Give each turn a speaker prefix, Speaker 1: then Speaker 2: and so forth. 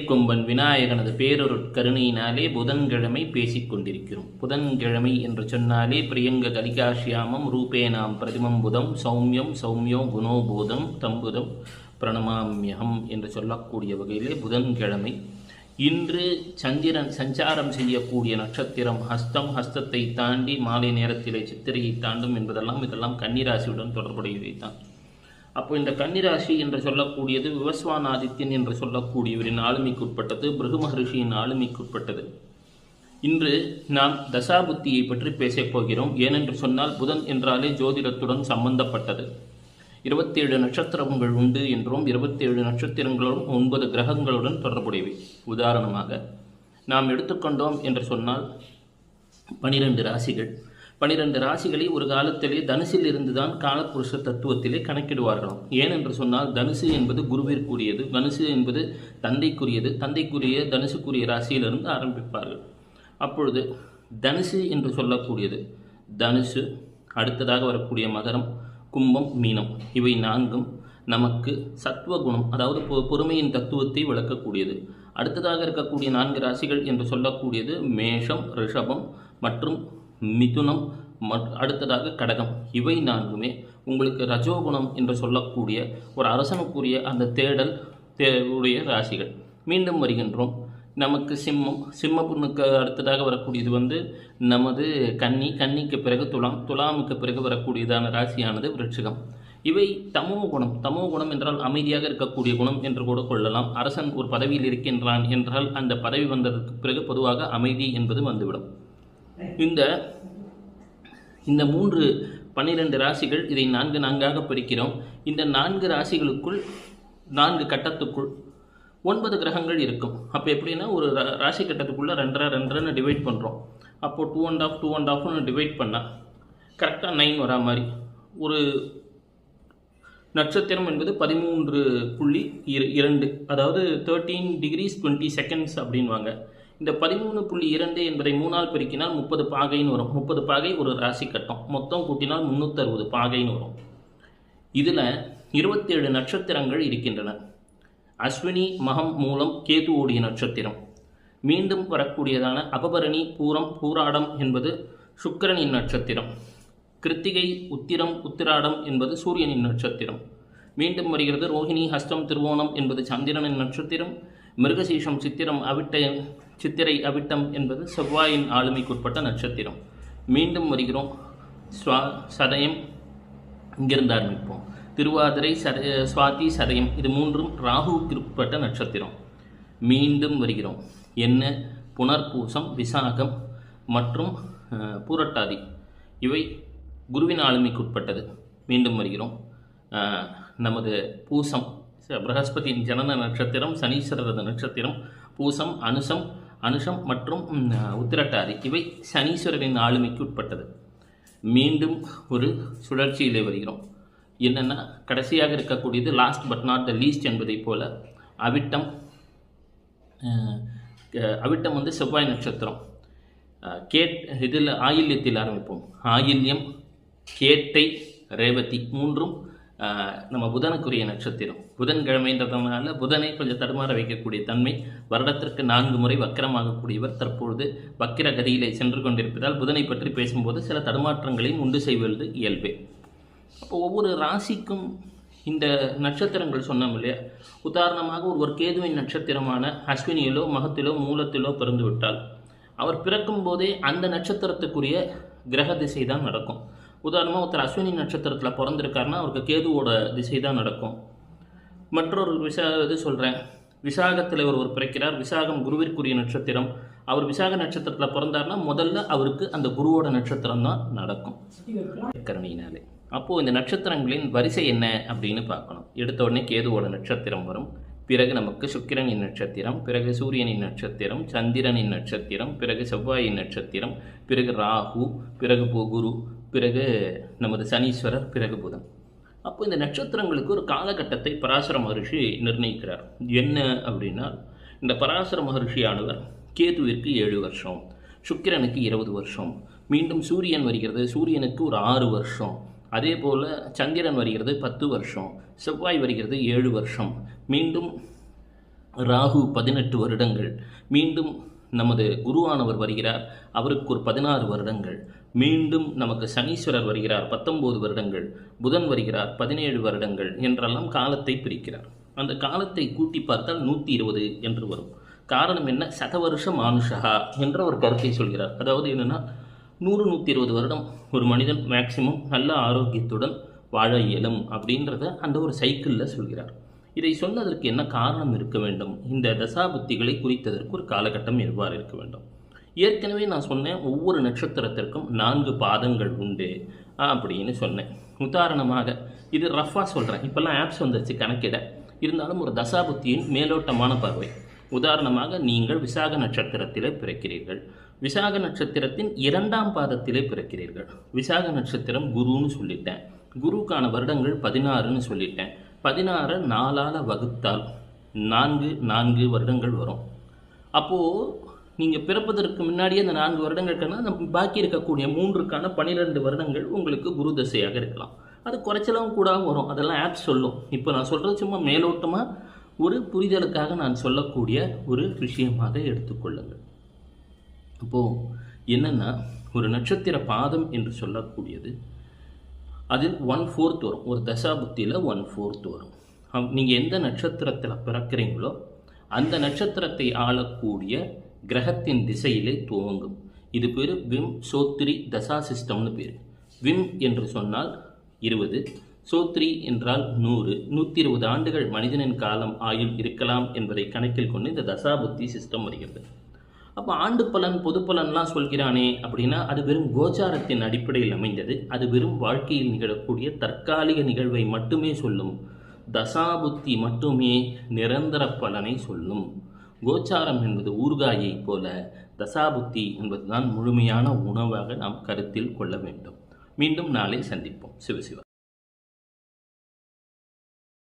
Speaker 1: கொம்பன் விநாயகனது பேரொருட்கருணையினாலே புதன்கிழமை பேசிக் கொண்டிருக்கிறோம். புதன்கிழமை என்று சொன்னாலே பிரியங்க கலிகாஷ்யாமம் ரூபேனாம் பிரதிமம் புதம் சௌமியம் சௌமியோ குணோபூதம் தம்புதம் பிரணமாமியகம் என்று சொல்லக்கூடிய வகையிலே புதன்கிழமை. இன்று சந்திரன் சஞ்சாரம் செய்யக்கூடிய நட்சத்திரம் ஹஸ்தம். ஹஸ்தத்தை தாண்டி மாலை நேரத்திலே சித்திரையை தாண்டும் என்பதெல்லாம் இதெல்லாம் கன்னிராசியுடன் தொடர்புடையவை தான். அப்போ இந்த கன்னிராசி என்று சொல்லக்கூடியது விவஸ்வானாதித்யன் என்று சொல்லக்கூடியவரின் ஆளுமைக்குட்பட்டது, பிருகு மகரிஷியின் ஆளுமைக்குட்பட்டது. இன்று நாம் தசாபுத்தியை பற்றி பேசப் போகிறோம். ஏனென்று சொன்னால் புதன் என்றாலே ஜோதிடத்துடன் சம்பந்தப்பட்டது. 27 நட்சத்திரங்கள் உண்டு என்றும் 27 நட்சத்திரங்களுடன் 9 கிரகங்களுடன் தொடர்புடையவை. உதாரணமாக நாம் எடுத்துக்கொண்டோம் என்று சொன்னால் 12 ராசிகள். 12 ராசிகளை ஒரு காலத்திலே தனுசில் இருந்துதான் காலப்புருஷ தத்துவத்திலே கணக்கிடுவார்களாம். ஏனென்று சொன்னால் தனுசு என்பது குருவிற்குரியது, தனுசு என்பது தந்தைக்குரியது, தந்தைக்குரிய தனுசுக்குரிய ராசியிலிருந்து ஆரம்பிப்பார்கள். அப்பொழுது தனுசு என்று சொல்லக்கூடியது தனுசு, அடுத்ததாக வரக்கூடிய மகரம், கும்பம், மீனம், இவை நான்கும் நமக்கு சத்துவகுணம், அதாவது பொறுமையின் தத்துவத்தை விளக்கக்கூடியது. அடுத்ததாக இருக்கக்கூடிய 4 ராசிகள் என்று சொல்லக்கூடியது மேஷம், ரிஷபம் மற்றும் மிதுனம், அடுத்ததாக கடகம். இவை நான்குமே உங்களுக்கு ரஜோகுணம் என்று சொல்லக்கூடிய ஒரு அரசனுக்குரிய அந்த தேடல் உடைய ராசிகள். மீண்டும் வருகின்றோம். நமக்கு சிம்மம், சிம்மப்புண்ணுக்கு அடுத்ததாக வரக்கூடியது நமது கன்னி, கன்னிக்கு பிறகு துலாம், துலாமுக்கு பிறகு வரக்கூடியதான ராசியானது விருச்சிகம். இவை தமோ குணம். தமோ குணம் என்றால் அமைதியாக இருக்கக்கூடிய குணம் என்று கூட கொள்ளலாம். அரசன் ஒரு பதவியில் இருக்கின்றான் என்றால் அந்த பதவி வந்ததற்கு பிறகு பொதுவாக அமைதி என்பது வந்துவிடும். இந்த 12 ராசிகள், இதை 4 பிரிக்கிறோம். இந்த 4 ராசிகளுக்குள் 4 கட்டத்துக்குள் 9 கிரகங்கள் இருக்கும். அப்போ எப்படின்னா ஒரு ராசி கட்டத்துக்குள்ளே 2.5 டிவைட் பண்ணுறோம். அப்போது 2.5 டிவைட் பண்ணால் கரெக்டாக 9 வரா மாதிரி. ஒரு நட்சத்திரம் என்பது 13.2, அதாவது 13 degrees 20 seconds அப்படின்வாங்க. இந்த 13.2 என்பதை 3ஆல் பெருக்கினால் 30 பாகைன்னு வரும். 30 பாகை ஒரு ராசி கட்டம். மொத்தம் கூட்டினால் 360 பாகைன்னு வரும். இதில் 27 நட்சத்திரங்கள் இருக்கின்றன. அஸ்வினி, மகம், மூலம், கேது ஓடிய நட்சத்திரம். மீண்டும் வரக்கூடியதான அபபரணி, பூரம், பூராடம் என்பது சுக்கிரனின் நட்சத்திரம். கிருத்திகை, உத்திரம், உத்திராடம் என்பது சூரியனின் நட்சத்திரம். மீண்டும் வருகிறது ரோஹிணி, ஹஸ்தம், திருவோணம் என்பது சந்திரனின் நட்சத்திரம். மிருகசீஷம், சித்திரை, அவிட்டம் என்பது செவ்வாயின் ஆளுமைக்குட்பட்ட நட்சத்திரம். மீண்டும் வருகிறோம் சதயம், இங்கிருந்து ஆரம்பிப்போம். திருவாதிரை, சுவாதி, சதயம், இது 3ம் ராகுவுக்கு உட்பட்ட நட்சத்திரம். மீண்டும் வருகிறோம். என்ன? புனர்பூசம், விசாகம் மற்றும் பூரட்டாதி, இவை குருவின் ஆளுமைக்குட்பட்டது. மீண்டும் வருகிறோம். நமது பூசம் பிரகஸ்பதியின் ஜனன நட்சத்திரம், சனீஸ்வரரது நட்சத்திரம். பூசம், அனுஷம் மற்றும் உத்திரட்டாதி, இவை சனீஸ்வரரின் ஆளுமைக்கு உட்பட்டது. மீண்டும் ஒரு சுழற்சியிலே வருகிறோம். என்னென்னா கடைசியாக இருக்கக்கூடியது last but not the least என்பதை போல அவிட்டம். அவிட்டம் செவ்வாய் நட்சத்திரம். இதில் ஆயில்யத்தில் ஆரம்பிப்போம். ஆயில்யம், கேட்டை, ரேவதி, 3ம் நம்ம புதனுக்குரிய நட்சத்திரம். புதன்கிழமைன்றதுனால புதனை கொஞ்சம் தடுமாற வைக்கக்கூடிய தன்மை. வருடத்திற்கு 4 முறை வக்கரமாகக்கூடியவர் தற்பொழுது வக்கிர கதியிலே சென்று கொண்டிருப்பதால் புதனை பற்றி பேசும்போது சில தடுமாற்றங்களையும் உண்டு செய்வது இயல்பே. அப்போ ஒவ்வொரு ராசிக்கும் இந்த நட்சத்திரங்கள் சொன்னோம் இல்லையா? உதாரணமாக ஒருவர் கேதுவின் நட்சத்திரமான அஸ்வினியிலோ, மகத்திலோ, மூலத்திலோ பிறந்து விட்டால் அவர் பிறக்கும் போதே அந்த நட்சத்திரத்துக்குரிய கிரக திசை தான் நடக்கும். உதாரணமாக ஒருத்தர் அஸ்வினி நட்சத்திரத்தில் பிறந்திருக்காருன்னா அவருக்கு கேதுவோட திசை தான் நடக்கும். மற்றொரு சொல்கிறேன். விசாகத்தில் ஒருவர் பிறக்கிறார். விசாகம் குருவிற்குரிய நட்சத்திரம். அவர் விசாக நட்சத்திரத்தில் பிறந்தார்னா முதல்ல அவருக்கு அந்த குருவோட நட்சத்திரம் தான் நடக்கும் கருணையினாலே. அப்போது இந்த நட்சத்திரங்களின் வரிசை என்ன அப்படின்னு பார்க்கணும். எடுத்த உடனே கேதுவோட நட்சத்திரம் வரும். பிறகு நமக்கு சுக்கிரனின் நட்சத்திரம், பிறகு சூரியனின் நட்சத்திரம், சந்திரனின் நட்சத்திரம், பிறகு செவ்வாயின் நட்சத்திரம், பிறகு ராகு, பிறகு குரு, பிறகு நமது சனீஸ்வரர், பிறகு புதன். அப்போ இந்த நட்சத்திரங்களுக்கு ஒரு காலகட்டத்தை பராசர மகரிஷி நிர்ணயிக்கிறார். என்ன அப்படின்னா, இந்த பராசர மகரிஷியானவர் கேதுவிற்கு 7 வருஷம், சுக்கிரனுக்கு 20 வருஷம், மீண்டும் சூரியன் வருகிறது, சூரியனுக்கு ஒரு 6 வருஷம், அதே போல் சந்திரன் வருகிறது 10 வருஷம், செவ்வாய் வருகிறது 7 வருஷம், மீண்டும் ராகு 18 வருடங்கள். மீண்டும் நமது குருவானவர் வருகிறார், அவருக்கு ஒரு 16 வருடங்கள். மீண்டும் நமக்கு சனீஸ்வரர் வருகிறார், 19 வருடங்கள். புதன் வருகிறார், 17 வருடங்கள் என்றெல்லாம் காலத்தை பிரிக்கிறார். அந்த காலத்தை கூட்டி பார்த்தால் 120 என்று வரும். காரணம் என்ன? சதவருஷம் மானுஷா என்ற ஒரு கருத்தை சொல்கிறார். அதாவது என்னென்னா 100-120 வருடம் ஒரு மனிதன் மேக்சிமம் நல்ல ஆரோக்கியத்துடன் வாழ இயலும் அப்படின்றத அந்த ஒரு சைக்கிளில் சொல்கிறார். இதை சொன்னதற்கு என்ன காரணம் இருக்க வேண்டும்? இந்த தசாபுத்திகளை குறித்ததற்கு ஒரு காலகட்டம் எவ்வாறு இருக்க வேண்டும்? ஏற்கனவே நான் சொன்னேன், ஒவ்வொரு நட்சத்திரத்திற்கும் 4 பாதங்கள் உண்டு அப்படின்னு சொன்னேன். உதாரணமாக இது ரஃபாக சொல்கிறேன், இப்போல்லாம் ஆப்ஸ் வந்துருச்சு கணக்கிட. இருந்தாலும் ஒரு தசாபுத்தியின் மேலோட்டமான பார்வை. உதாரணமாக நீங்கள் விசாக நட்சத்திரத்திலே பிறக்கிறீர்கள். விசாக நட்சத்திரத்தின் 2ஆம் பாதத்திலே பிறக்கிறீர்கள். விசாக நட்சத்திரம் குருன்னு சொல்லிட்டேன். குருக்கான வருடங்கள் 16ன்னு சொல்லிட்டேன். 16 4ஆல் வகுத்தால் 4 வருடங்கள் வரும். அப்போது நீங்கள் பிறப்பதற்கு முன்னாடியே அந்த 4 வருடங்களுக்கான நம்ம பாக்கி இருக்கக்கூடிய 3க்கான 12 வருடங்கள் உங்களுக்கு குரு தசையாக இருக்கலாம். அது குறைச்சலாம் கூட வரும், அதெல்லாம் ஆப் சொல்லும். இப்போ நான் சொல்கிறது சும்மா மேலோட்டமாக ஒரு புரிதலுக்காக நான் சொல்லக்கூடிய ஒரு விஷயமாக எடுத்துக்கொள்ளுங்கள். அப்போது என்னென்னா, ஒரு நட்சத்திர பாதம் என்று சொல்லக்கூடியது அதில் 1/4 வரும். ஒரு தசாபுத்தியில் 1/4 வரும். நீங்கள் எந்த நட்சத்திரத்தில் பிறக்கிறீங்களோ அந்த நட்சத்திரத்தை ஆளக்கூடிய கிரகத்தின் திசையிலே துவங்கும். இது பேர் விம் சோத்ரி தசா சிஸ்டம்னு பேர். விம் என்று சொன்னால் 20, சோத்ரி என்றால் 100. 120 ஆண்டுகள் மனிதனின் காலம் ஆயுள் இருக்கலாம் என்பதை கணக்கில் கொண்டு இந்த தசாபுத்தி சிஸ்டம் வருகிறது. அப்போ ஆண்டு பலன் பொது பலன்லாம் சொல்கிறானே அப்படின்னா அது வெறும் கோச்சாரத்தின் அடிப்படையில் அமைந்தது. அது வெறும் வாழ்க்கையில் நிகழக்கூடிய தற்காலிக நிகழ்வை மட்டுமே சொல்லும். தசாபுத்தி மட்டுமே நிரந்தர பலனை சொல்லும். கோச்சாரம் என்பது ஊர்காயை போல, தசாபுத்தி என்பதுதான் முழுமையான உணவாக நாம் கருத்தில் கொள்ள வேண்டும். மீண்டும் நாளை சந்திப்போம். சிவசிவா.